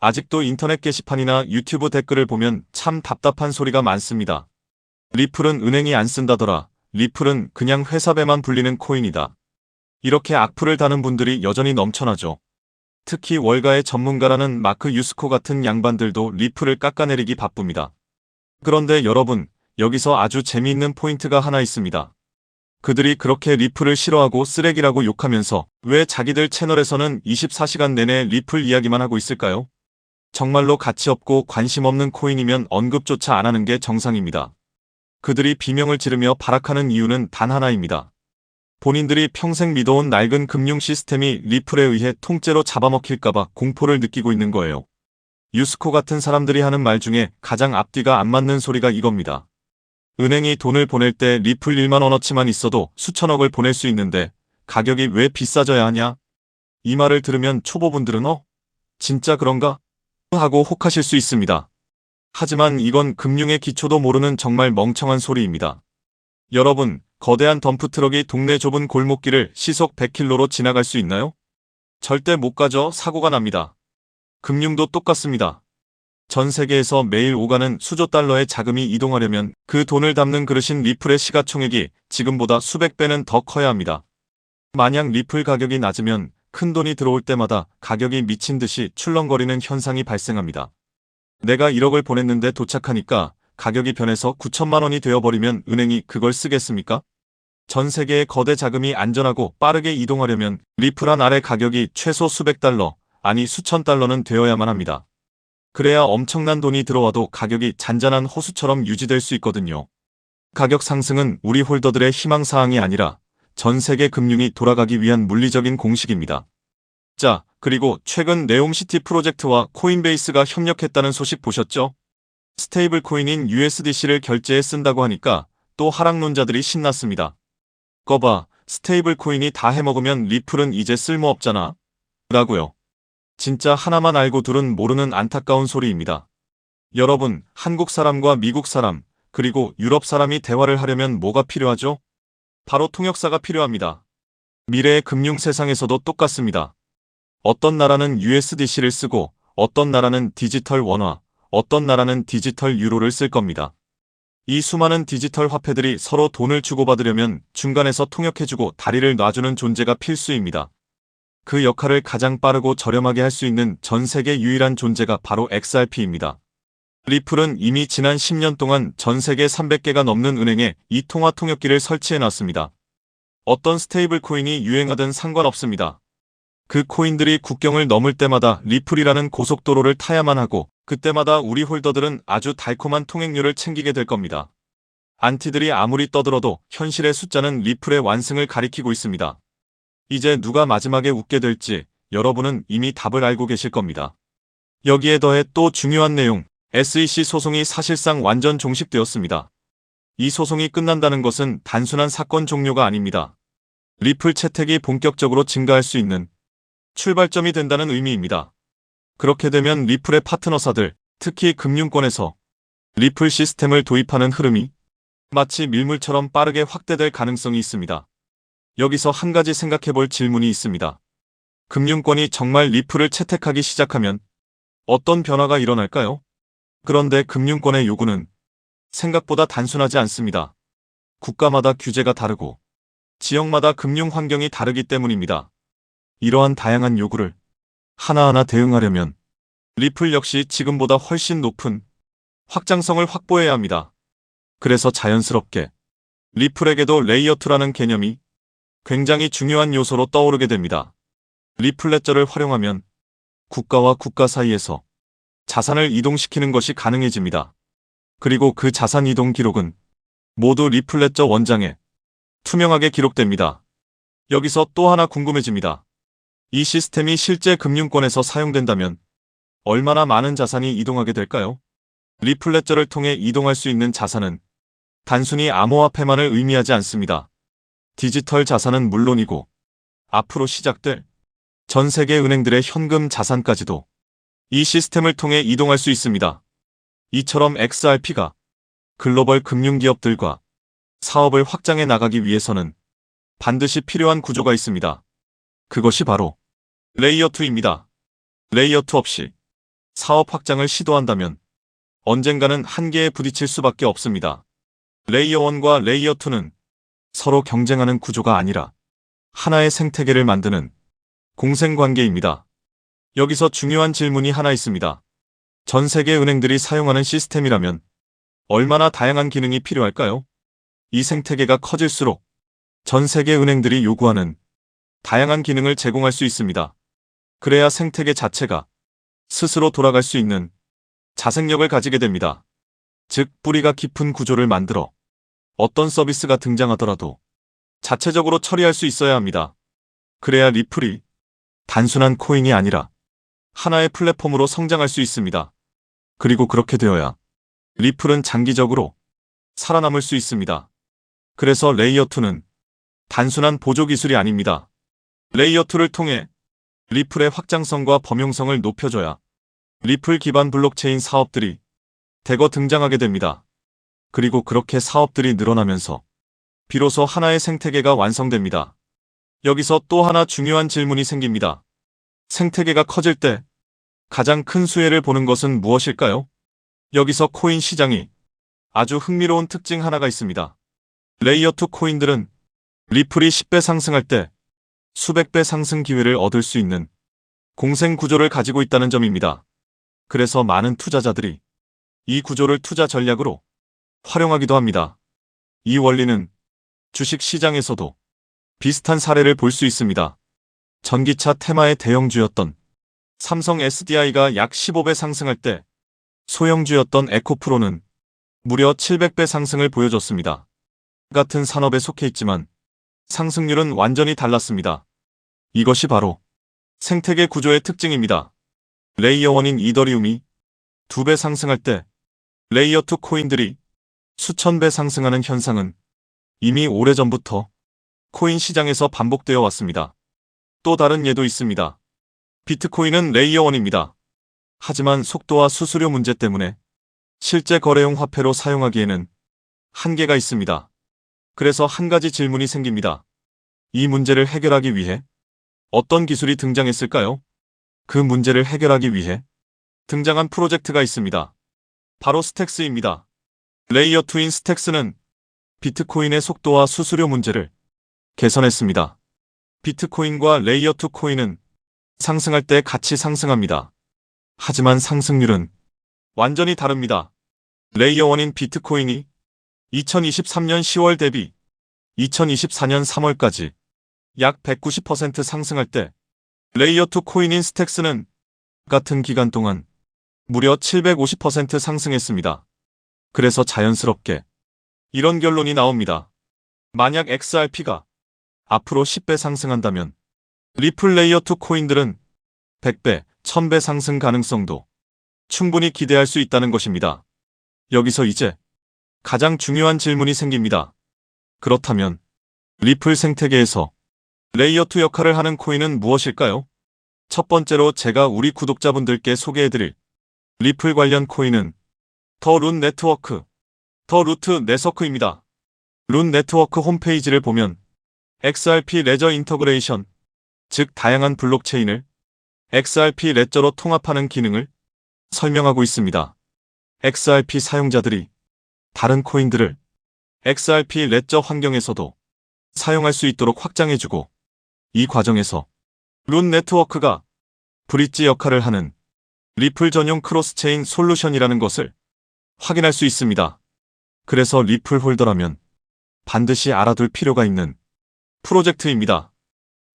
아직도 인터넷 게시판이나 유튜브 댓글을 보면 참 답답한 소리가 많습니다. 리플은 은행이 안 쓴다더라. 리플은 그냥 회사배만 불리는 코인이다. 이렇게 악플을 다는 분들이 여전히 넘쳐나죠. 특히 월가의 전문가라는 마크 유스코 같은 양반들도 리플을 깎아내리기 바쁩니다. 그런데 여러분, 여기서 아주 재미있는 포인트가 하나 있습니다. 그들이 그렇게 리플을 싫어하고 쓰레기라고 욕하면서 왜 자기들 채널에서는 24시간 내내 리플 이야기만 하고 있을까요? 정말로 가치 없고 관심 없는 코인이면 언급조차 안 하는 게 정상입니다. 그들이 비명을 지르며 발악하는 이유는 단 하나입니다. 본인들이 평생 믿어온 낡은 금융 시스템이 리플에 의해 통째로 잡아먹힐까봐 공포를 느끼고 있는 거예요. 유스코 같은 사람들이 하는 말 중에 가장 앞뒤가 안 맞는 소리가 이겁니다. 은행이 돈을 보낼 때 리플 1만 원어치만 있어도 수천억을 보낼 수 있는데 가격이 왜 비싸져야 하냐? 이 말을 들으면 초보분들은 진짜 그런가? 하고 혹하실 수 있습니다. 하지만 이건 금융의 기초도 모르는 정말 멍청한 소리입니다. 여러분, 거대한 덤프트럭이 동네 좁은 골목길을 시속 100km로 지나갈 수 있나요? 절대 못 가죠. 사고가 납니다. 금융도 똑같습니다. 전 세계에서 매일 오가는 수조 달러의 자금이 이동하려면 그 돈을 담는 그릇인 리플의 시가총액이 지금보다 수백 배는 더 커야 합니다. 만약 리플 가격이 낮으면 큰 돈이 들어올 때마다 가격이 미친 듯이 출렁거리는 현상이 발생합니다. 내가 1억을 보냈는데 도착하니까 가격이 변해서 9천만 원이 되어버리면 은행이 그걸 쓰겠습니까? 전 세계의 거대 자금이 안전하고 빠르게 이동하려면 리플 한 알의 가격이 최소 수백 달러, 아니 수천 달러는 되어야만 합니다. 그래야 엄청난 돈이 들어와도 가격이 잔잔한 호수처럼 유지될 수 있거든요. 가격 상승은 우리 홀더들의 희망사항이 아니라 전 세계 금융이 돌아가기 위한 물리적인 공식입니다. 자, 그리고 최근 네옴시티 프로젝트와 코인베이스가 협력했다는 소식 보셨죠? 스테이블 코인인 USDC를 결제에 쓴다고 하니까 또 하락론자들이 신났습니다. 거봐, 스테이블 코인이 다 해먹으면 리플은 이제 쓸모없잖아. 라고요. 진짜 하나만 알고 둘은 모르는 안타까운 소리입니다. 여러분, 한국 사람과 미국 사람, 그리고 유럽 사람이 대화를 하려면 뭐가 필요하죠? 바로 통역사가 필요합니다. 미래의 금융 세상에서도 똑같습니다. 어떤 나라는 USDC를 쓰고 어떤 나라는 디지털 원화, 어떤 나라는 디지털 유로를 쓸 겁니다. 이 수많은 디지털 화폐들이 서로 돈을 주고받으려면 중간에서 통역해주고 다리를 놔주는 존재가 필수입니다. 그 역할을 가장 빠르고 저렴하게 할 수 있는 전 세계 유일한 존재가 바로 XRP입니다. 리플은 이미 지난 10년 동안 전 세계 300개가 넘는 은행에 이 통화 통역기를 설치해놨습니다. 어떤 스테이블 코인이 유행하든 상관없습니다. 그 코인들이 국경을 넘을 때마다 리플이라는 고속도로를 타야만 하고 그때마다 우리 홀더들은 아주 달콤한 통행료를 챙기게 될 겁니다. 안티들이 아무리 떠들어도 현실의 숫자는 리플의 완승을 가리키고 있습니다. 이제 누가 마지막에 웃게 될지 여러분은 이미 답을 알고 계실 겁니다. 여기에 더해 또 중요한 내용, SEC 소송이 사실상 완전 종식되었습니다. 이 소송이 끝난다는 것은 단순한 사건 종료가 아닙니다. 리플 채택이 본격적으로 증가할 수 있는 출발점이 된다는 의미입니다. 그렇게 되면 리플의 파트너사들, 특히 금융권에서 리플 시스템을 도입하는 흐름이 마치 밀물처럼 빠르게 확대될 가능성이 있습니다. 여기서 한 가지 생각해볼 질문이 있습니다. 금융권이 정말 리플을 채택하기 시작하면 어떤 변화가 일어날까요? 그런데 금융권의 요구는 생각보다 단순하지 않습니다. 국가마다 규제가 다르고 지역마다 금융 환경이 다르기 때문입니다. 이러한 다양한 요구를 하나하나 대응하려면 리플 역시 지금보다 훨씬 높은 확장성을 확보해야 합니다. 그래서 자연스럽게 리플에게도 레이어 2라는 개념이 굉장히 중요한 요소로 떠오르게 됩니다. 리플 레저를 활용하면 국가와 국가 사이에서 자산을 이동시키는 것이 가능해집니다. 그리고 그 자산 이동 기록은 모두 리플 레저 원장에 투명하게 기록됩니다. 여기서 또 하나 궁금해집니다. 이 시스템이 실제 금융권에서 사용된다면 얼마나 많은 자산이 이동하게 될까요? 리플 레저를 통해 이동할 수 있는 자산은 단순히 암호화폐만을 의미하지 않습니다. 디지털 자산은 물론이고 앞으로 시작될 전 세계 은행들의 현금 자산까지도 이 시스템을 통해 이동할 수 있습니다. 이처럼 XRP가 글로벌 금융기업들과 사업을 확장해 나가기 위해서는 반드시 필요한 구조가 있습니다. 그것이 바로 레이어 2입니다. 레이어 2 없이 사업 확장을 시도한다면 언젠가는 한계에 부딪힐 수밖에 없습니다. 레이어 1과 레이어 2는 서로 경쟁하는 구조가 아니라 하나의 생태계를 만드는 공생관계입니다. 여기서 중요한 질문이 하나 있습니다. 전 세계 은행들이 사용하는 시스템이라면 얼마나 다양한 기능이 필요할까요? 이 생태계가 커질수록 전 세계 은행들이 요구하는 다양한 기능을 제공할 수 있습니다. 그래야 생태계 자체가 스스로 돌아갈 수 있는 자생력을 가지게 됩니다. 즉, 뿌리가 깊은 구조를 만들어 어떤 서비스가 등장하더라도 자체적으로 처리할 수 있어야 합니다. 그래야 리플이 단순한 코인이 아니라 하나의 플랫폼으로 성장할 수 있습니다. 그리고 그렇게 되어야 리플은 장기적으로 살아남을 수 있습니다. 그래서 레이어 2는 단순한 보조 기술이 아닙니다. 레이어 2를 통해 리플의 확장성과 범용성을 높여줘야 리플 기반 블록체인 사업들이 대거 등장하게 됩니다. 그리고 그렇게 사업들이 늘어나면서 비로소 하나의 생태계가 완성됩니다. 여기서 또 하나 중요한 질문이 생깁니다. 생태계가 커질 때 가장 큰 수혜를 보는 것은 무엇일까요? 여기서 코인 시장이 아주 흥미로운 특징 하나가 있습니다. 레이어 2 코인들은 리플이 10배 상승할 때 수백 배 상승 기회를 얻을 수 있는 공생 구조를 가지고 있다는 점입니다. 그래서 많은 투자자들이 이 구조를 투자 전략으로 활용하기도 합니다. 이 원리는 주식 시장에서도 비슷한 사례를 볼 수 있습니다. 전기차 테마의 대형주였던 삼성 SDI가 약 15배 상승할 때 소형주였던 에코프로는 무려 700배 상승을 보여줬습니다. 같은 산업에 속해 있지만 상승률은 완전히 달랐습니다. 이것이 바로 생태계 구조의 특징입니다. 레이어 1인 이더리움이 2배 상승할 때 레이어 2 코인들이 수천 배 상승하는 현상은 이미 오래전부터 코인 시장에서 반복되어 왔습니다. 또 다른 예도 있습니다. 비트코인은 레이어 1입니다. 하지만 속도와 수수료 문제 때문에 실제 거래용 화폐로 사용하기에는 한계가 있습니다. 그래서 한 가지 질문이 생깁니다. 이 문제를 해결하기 위해 어떤 기술이 등장했을까요? 그 문제를 해결하기 위해 등장한 프로젝트가 있습니다. 바로 스택스입니다. 레이어 2인 스택스는 비트코인의 속도와 수수료 문제를 개선했습니다. 비트코인과 레이어 2 코인은 상승할 때 같이 상승합니다. 하지만 상승률은 완전히 다릅니다. 레이어 1인 비트코인이 2023년 10월 대비 2024년 3월까지 약 190% 상승할 때 레이어 2 코인인 스택스는 같은 기간 동안 무려 750% 상승했습니다. 그래서 자연스럽게 이런 결론이 나옵니다. 만약 XRP가 앞으로 10배 상승한다면 리플 레이어 2 코인들은 100배, 1000배 상승 가능성도 충분히 기대할 수 있다는 것입니다. 여기서 이제 가장 중요한 질문이 생깁니다. 그렇다면 리플 생태계에서 레이어 2 역할을 하는 코인은 무엇일까요? 첫 번째로 제가 우리 구독자분들께 소개해드릴 리플 관련 코인은 더 룬 네트워크, 더 루트 네서크입니다. 룬 네트워크 홈페이지를 보면 XRP 레저 인터그레이션, 즉 다양한 블록체인을 XRP 레저로 통합하는 기능을 설명하고 있습니다. XRP 사용자들이 다른 코인들을 XRP 레저 환경에서도 사용할 수 있도록 확장해주고, 이 과정에서 룬 네트워크가 브릿지 역할을 하는 리플 전용 크로스체인 솔루션이라는 것을 확인할 수 있습니다. 그래서 리플 홀더라면 반드시 알아둘 필요가 있는 프로젝트입니다.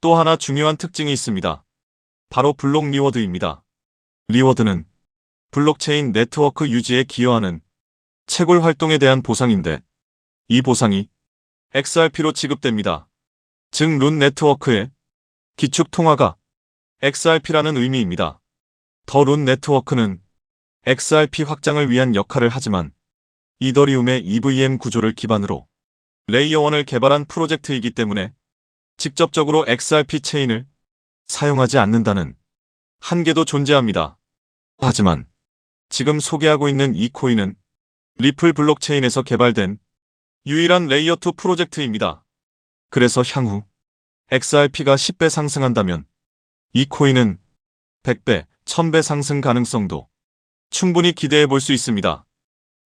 또 하나 중요한 특징이 있습니다. 바로 블록 리워드입니다. 리워드는 블록체인 네트워크 유지에 기여하는 채굴 활동에 대한 보상인데, 이 보상이 XRP로 지급됩니다. 즉 룬 네트워크의 기축 통화가 XRP라는 의미입니다. 더 룬 네트워크는 XRP 확장을 위한 역할을 하지만 이더리움의 EVM 구조를 기반으로 레이어 1을 개발한 프로젝트이기 때문에 직접적으로 XRP 체인을 사용하지 않는다는 한계도 존재합니다. 하지만 지금 소개하고 있는 이 코인은 리플 블록체인에서 개발된 유일한 레이어 2 프로젝트입니다. 그래서 향후 XRP가 10배 상승한다면 이 코인은 100배, 1000배 상승 가능성도 충분히 기대해 볼 수 있습니다.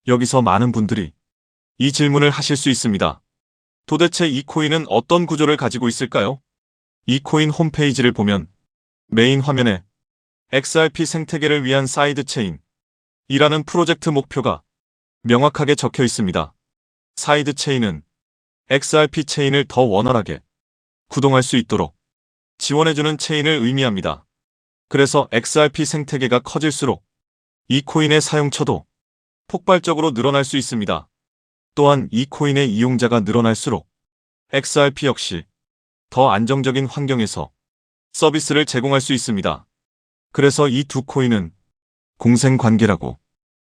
여기서 많은 분들이 이 질문을 하실 수 있습니다. 도대체 이 코인은 어떤 구조를 가지고 있을까요? 이 코인 홈페이지를 보면 메인 화면에 XRP 생태계를 위한 사이드 체인이라는 프로젝트 목표가 명확하게 적혀 있습니다. 사이드 체인은 XRP 체인을 더 원활하게 구동할 수 있도록 지원해주는 체인을 의미합니다. 그래서 XRP 생태계가 커질수록 이 코인의 사용처도 폭발적으로 늘어날 수 있습니다. 또한 이 코인의 이용자가 늘어날수록 XRP 역시 더 안정적인 환경에서 서비스를 제공할 수 있습니다. 그래서 이 두 코인은 공생관계라고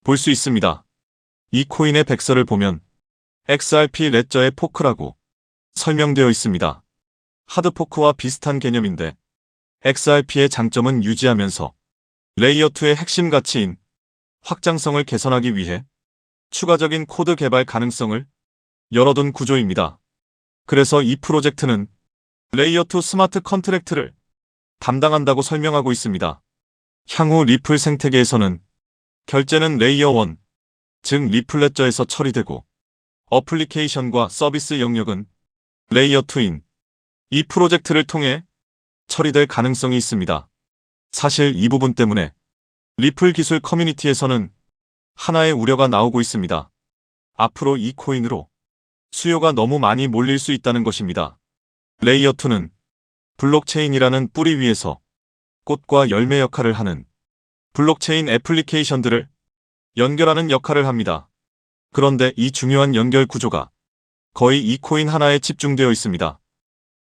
볼 수 있습니다. 이 코인의 백서를 보면 XRP 레저의 포크라고 설명되어 있습니다. 하드포크와 비슷한 개념인데 XRP의 장점은 유지하면서 레이어2의 핵심 가치인 확장성을 개선하기 위해 추가적인 코드 개발 가능성을 열어둔 구조입니다. 그래서 이 프로젝트는 레이어2 스마트 컨트랙트를 담당한다고 설명하고 있습니다. 향후 리플 생태계에서는 결제는 레이어1, 즉 리플 레저에서 처리되고 어플리케이션과 서비스 영역은 레이어2인 이 프로젝트를 통해 처리될 가능성이 있습니다. 사실 이 부분 때문에 리플 기술 커뮤니티에서는 하나의 우려가 나오고 있습니다. 앞으로 이 코인으로 수요가 너무 많이 몰릴 수 있다는 것입니다. 레이어2는 블록체인이라는 뿌리 위에서 꽃과 열매 역할을 하는 블록체인 애플리케이션들을 연결하는 역할을 합니다. 그런데 이 중요한 연결 구조가 거의 이 코인 하나에 집중되어 있습니다.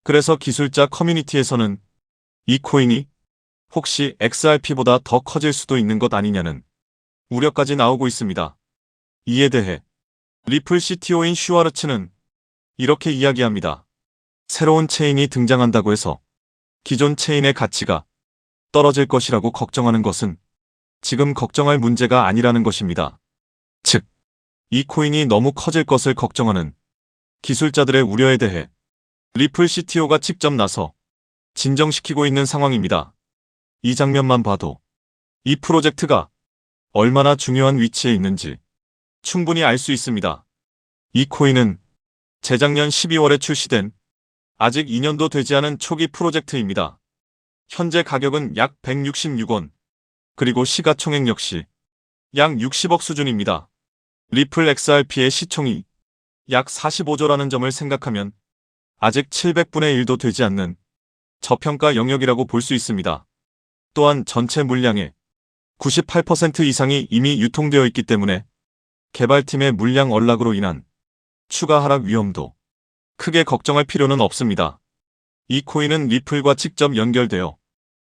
그래서 기술자 커뮤니티에서는 이 코인이 혹시 XRP보다 더 커질 수도 있는 것 아니냐는 우려까지 나오고 있습니다. 이에 대해 리플 CTO인 슈와르츠는 이렇게 이야기합니다. 새로운 체인이 등장한다고 해서 기존 체인의 가치가 떨어질 것이라고 걱정하는 것은 지금 걱정할 문제가 아니라는 것입니다. 즉, 이 코인이 너무 커질 것을 걱정하는 기술자들의 우려에 대해 리플 CTO가 직접 나서 진정시키고 있는 상황입니다. 이 장면만 봐도 이 프로젝트가 얼마나 중요한 위치에 있는지 충분히 알 수 있습니다. 이 코인은 재작년 12월에 출시된 아직 2년도 되지 않은 초기 프로젝트입니다. 현재 가격은 약 166원, 그리고 시가총액 역시 약 60억 수준입니다. 리플 XRP의 시총이 약 45조라는 점을 생각하면 아직 700분의 1도 되지 않는 저평가 영역이라고 볼 수 있습니다. 또한 전체 물량의 98% 이상이 이미 유통되어 있기 때문에 개발팀의 물량 언락으로 인한 추가 하락 위험도 크게 걱정할 필요는 없습니다. 이 코인은 리플과 직접 연결되어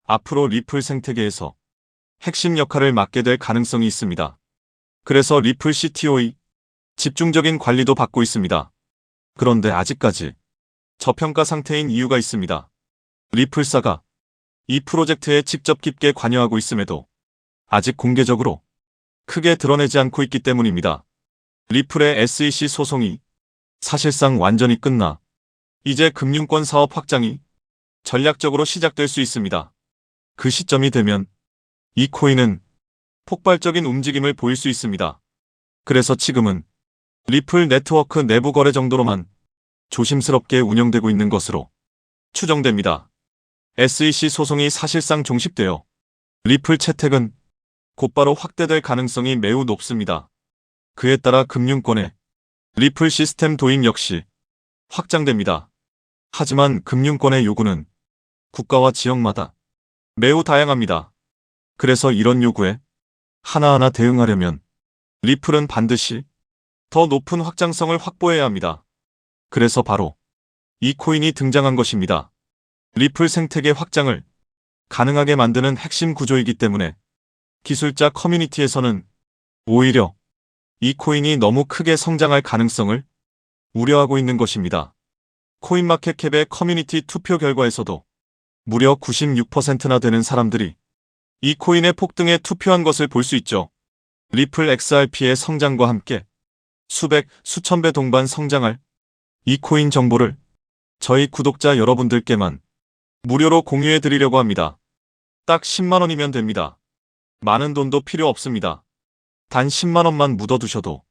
앞으로 리플 생태계에서 핵심 역할을 맡게 될 가능성이 있습니다. 그래서 리플 CTO의 집중적인 관리도 받고 있습니다. 그런데 아직까지 저평가 상태인 이유가 있습니다. 리플사가 이 프로젝트에 직접 깊게 관여하고 있음에도 아직 공개적으로 크게 드러내지 않고 있기 때문입니다. 리플의 SEC 소송이 사실상 완전히 끝나 이제 금융권 사업 확장이 전략적으로 시작될 수 있습니다. 그 시점이 되면 이 코인은 폭발적인 움직임을 보일 수 있습니다. 그래서 지금은 리플 네트워크 내부 거래 정도로만 조심스럽게 운영되고 있는 것으로 추정됩니다. SEC 소송이 사실상 종식되어 리플 채택은 곧바로 확대될 가능성이 매우 높습니다. 그에 따라 금융권의 리플 시스템 도입 역시 확장됩니다. 하지만 금융권의 요구는 국가와 지역마다 매우 다양합니다. 그래서 이런 요구에 하나하나 대응하려면 리플은 반드시 더 높은 확장성을 확보해야 합니다. 그래서 바로 이 코인이 등장한 것입니다. 리플 생태계 확장을 가능하게 만드는 핵심 구조이기 때문에 기술자 커뮤니티에서는 오히려 이 코인이 너무 크게 성장할 가능성을 우려하고 있는 것입니다. 코인마켓캡의 커뮤니티 투표 결과에서도 무려 96%나 되는 사람들이 이 코인의 폭등에 투표한 것을 볼 수 있죠. 리플 XRP의 성장과 함께 수백, 수천 배 동반 성장할 이 코인 정보를 저희 구독자 여러분들께만 무료로 공유해 드리려고 합니다. 딱 10만 원이면 됩니다. 많은 돈도 필요 없습니다. 단 10만 원만 묻어두셔도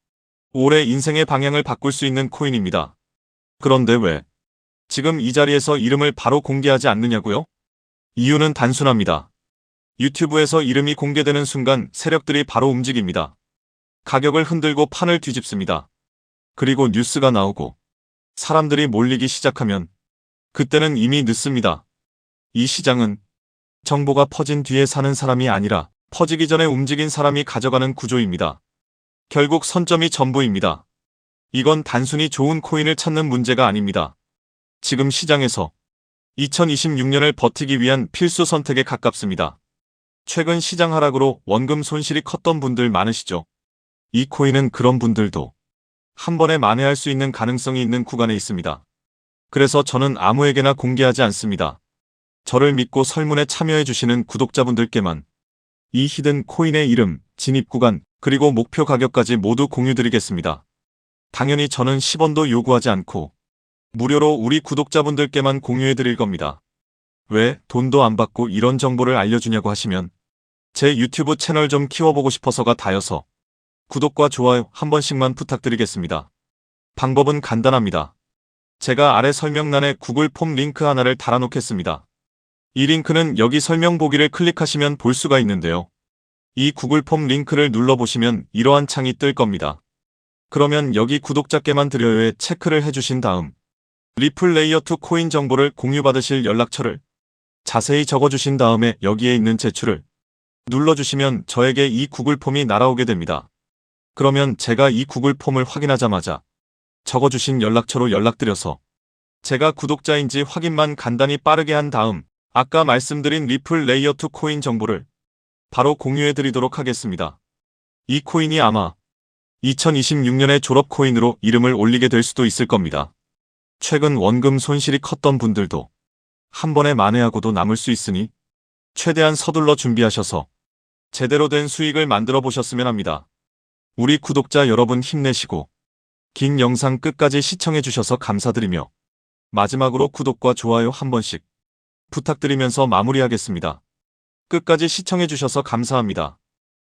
올해 인생의 방향을 바꿀 수 있는 코인입니다. 그런데 왜 지금 이 자리에서 이름을 바로 공개하지 않느냐고요? 이유는 단순합니다. 유튜브에서 이름이 공개되는 순간 세력들이 바로 움직입니다. 가격을 흔들고 판을 뒤집습니다. 그리고 뉴스가 나오고 사람들이 몰리기 시작하면 그때는 이미 늦습니다. 이 시장은 정보가 퍼진 뒤에 사는 사람이 아니라 퍼지기 전에 움직인 사람이 가져가는 구조입니다. 결국 선점이 전부입니다. 이건 단순히 좋은 코인을 찾는 문제가 아닙니다. 지금 시장에서 2026년을 버티기 위한 필수 선택에 가깝습니다. 최근 시장 하락으로 원금 손실이 컸던 분들 많으시죠? 이 코인은 그런 분들도 한 번에 만회할 수 있는 가능성이 있는 구간에 있습니다. 그래서 저는 아무에게나 공개하지 않습니다. 저를 믿고 설문에 참여해 주시는 구독자분들께만 이 히든 코인의 이름, 진입 구간, 그리고 목표 가격까지 모두 공유드리겠습니다. 당연히 저는 10원도 요구하지 않고 무료로 우리 구독자분들께만 공유해 드릴 겁니다. 왜 돈도 안 받고 이런 정보를 알려주냐고 하시면 제 유튜브 채널 좀 키워보고 싶어서가 다여서 구독과 좋아요 한 번씩만 부탁드리겠습니다. 방법은 간단합니다. 제가 아래 설명란에 구글 폼 링크 하나를 달아놓겠습니다. 이 링크는 여기 설명 보기를 클릭하시면 볼 수가 있는데요. 이 구글 폼 링크를 눌러보시면 이러한 창이 뜰 겁니다. 그러면 여기 구독자께만 드려요에 체크를 해주신 다음 리플 레이어2 코인 정보를 공유받으실 연락처를 자세히 적어주신 다음에 여기에 있는 제출을 눌러주시면 저에게 이 구글 폼이 날아오게 됩니다. 그러면 제가 이 구글 폼을 확인하자마자 적어주신 연락처로 연락드려서 제가 구독자인지 확인만 간단히 빠르게 한 다음 아까 말씀드린 리플 레이어2 코인 정보를 바로 공유해드리도록 하겠습니다. 이 코인이 아마 2026년의 졸업 코인으로 이름을 올리게 될 수도 있을 겁니다. 최근 원금 손실이 컸던 분들도 한 번에 만회하고도 남을 수 있으니 최대한 서둘러 준비하셔서 제대로 된 수익을 만들어 보셨으면 합니다. 우리 구독자 여러분 힘내시고 긴 영상 끝까지 시청해 주셔서 감사드리며 마지막으로 구독과 좋아요 한 번씩 부탁드리면서 마무리하겠습니다. 끝까지 시청해 주셔서 감사합니다.